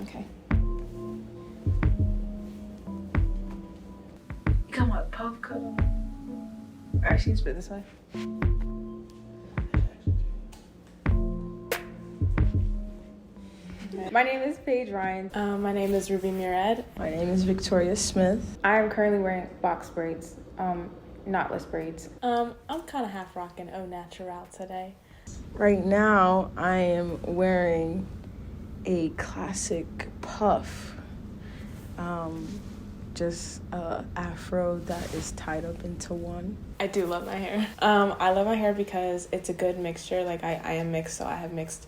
Okay. You got my pop color? Alright, she can spit this way. My name is Paige Ryan. My name is Ruby Mured. My name is Victoria Smith. I am currently wearing box braids, knotless braids. I'm kind of half rocking au natural today. Right now, I am wearing a classic puff. Just a afro that is tied up into one. I do love my hair. I love my hair because it's a good mixture. Like I am mixed, so I have mixed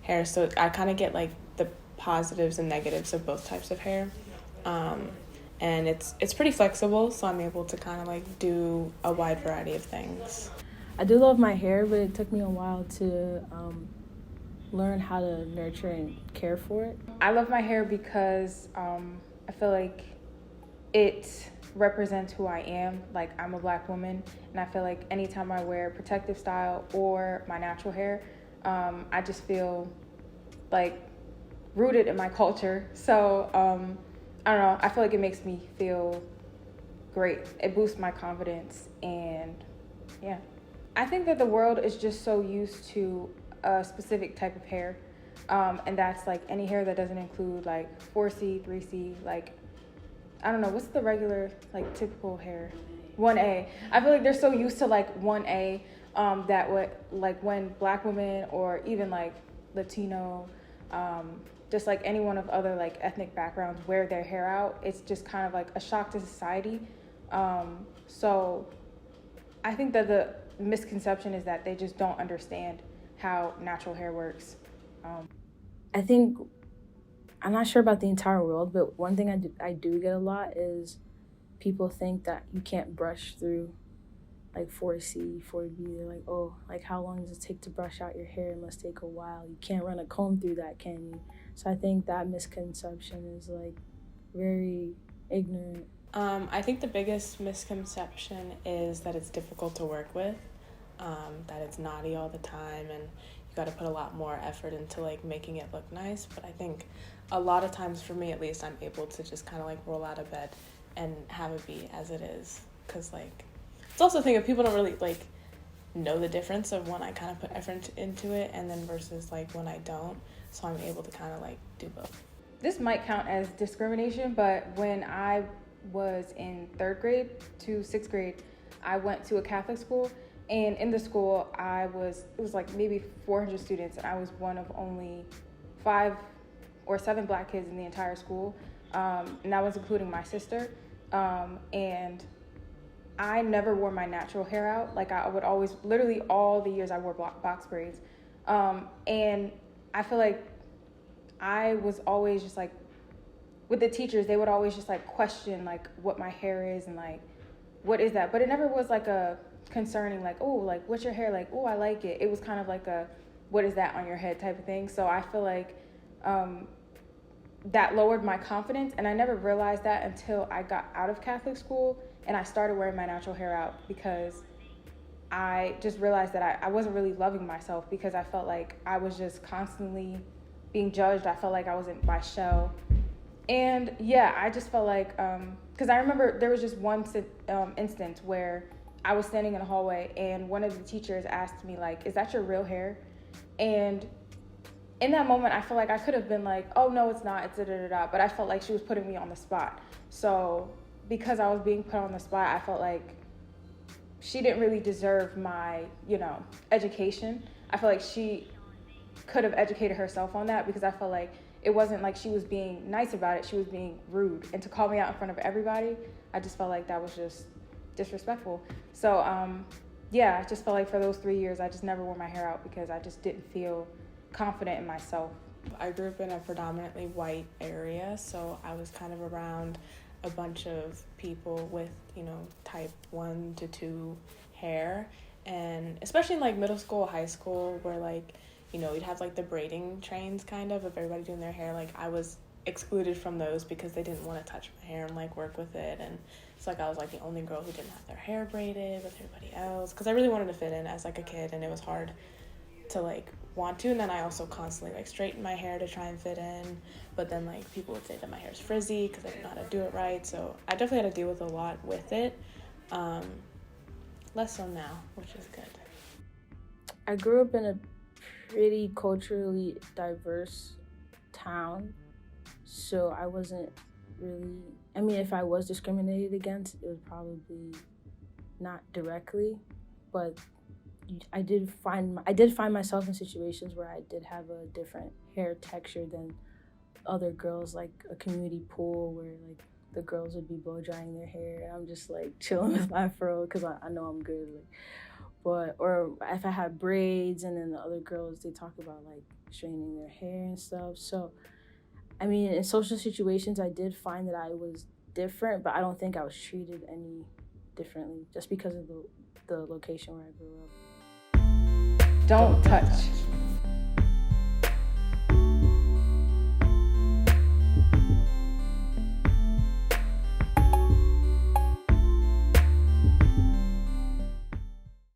hair. So I kind of get like the positives and negatives of both types of hair. And it's pretty flexible, so I'm able to kind of like do a wide variety of things. I do love my hair, but it took me a while to learn how to nurture and care for it. I love my hair because I feel like it represents who I am. Like, I'm a Black woman, and I feel like anytime I wear protective style or my natural hair, I just feel like rooted in my culture. So I don't know, I feel like it makes me feel great. It boosts my confidence, and yeah. I think that the world is just so used to a specific type of hair, and that's like any hair that doesn't include like 4C, 3C, like, I don't know, what's the regular, like, typical hair? 1A. I feel like they're so used to, like, 1A that like, when Black women or even, like, Latino, just, like, any one of other, like, ethnic backgrounds wear their hair out, it's just kind of, like, a shock to society. So I think that the misconception is that they just don't understand how natural hair works. I think... I'm not sure about the entire world, but one thing I do get a lot is people think that you can't brush through like 4C, 4B. They're like, oh, like how long does it take to brush out your hair? It must take a while. You can't run a comb through that, can you? So I think that misconception is like very ignorant. I think the biggest misconception is that it's difficult to work with, that it's knotty all the time, and you got to put a lot more effort into like making it look nice. But I think a lot of times, for me at least, I'm able to just kind of like roll out of bed and have it be as it is. Because like, it's also a thing of people don't really like know the difference of when I kind of put effort into it and then versus like when I don't. So I'm able to kind of like do both. This might count as discrimination, but when I was in 3rd grade to 6th grade, I went to a Catholic school. And in the school, it was like maybe 400 students, and I was one of only 5 or 7 Black kids in the entire school, and that was including my sister. And I never wore my natural hair out. Like, I would always, literally all the years I wore box braids. And I feel like I was always just like, with the teachers, they would always just like question like what my hair is and like, what is that? But it never was like a concerning like, oh, like what's your hair like? Oh, I like it. It was kind of like a what is that on your head type of thing. So I feel like that lowered my confidence, and I never realized that until I got out of Catholic school and I started wearing my natural hair out, because I just realized that I wasn't really loving myself, because I felt like I was just constantly being judged. I felt like I wasn't my shell. And yeah, I just felt like, because I remember there was just one instance where I was standing in a hallway and one of the teachers asked me like, is that your real hair? And in that moment, I feel like I could have been like, oh no, it's not, it's da-da-da-da, but I felt like she was putting me on the spot. So because I was being put on the spot, I felt like she didn't really deserve my, education. I feel like she could have educated herself on that, because I felt like it wasn't like she was being nice about it, she was being rude. And to call me out in front of everybody, I just felt like that was just disrespectful. So yeah, I just felt like for those 3 years I just never wore my hair out, because I just didn't feel confident in myself. I grew up in a predominantly white area, so I was kind of around a bunch of people with, type 1 to 2 hair, and especially in like middle school, high school, where like, you'd have like the braiding trains kind of everybody doing their hair. Like, I was excluded from those because they didn't want to touch my hair and like work with it, and it's like I was like the only girl who didn't have their hair braided with everybody else, because I really wanted to fit in as like a kid, and it was hard to like want to, and then I also constantly like straighten my hair to try and fit in, but then like people would say that my hair is frizzy because I didn't know how to do it right, so I definitely had to deal with a lot with it. Less so now, which is good. I grew up in a pretty culturally diverse town, so I wasn't really, I mean, if I was discriminated against, it was probably not directly, but I did find myself in situations where I did have a different hair texture than other girls, like a community pool where like the girls would be blow drying their hair and I'm just like chilling with my fro because I know I'm good. Like, but or if I had braids and then the other girls, they talk about like straightening their hair and stuff. So I mean, in social situations, I did find that I was different, but I don't think I was treated any differently just because of the location where I grew up. Don't touch.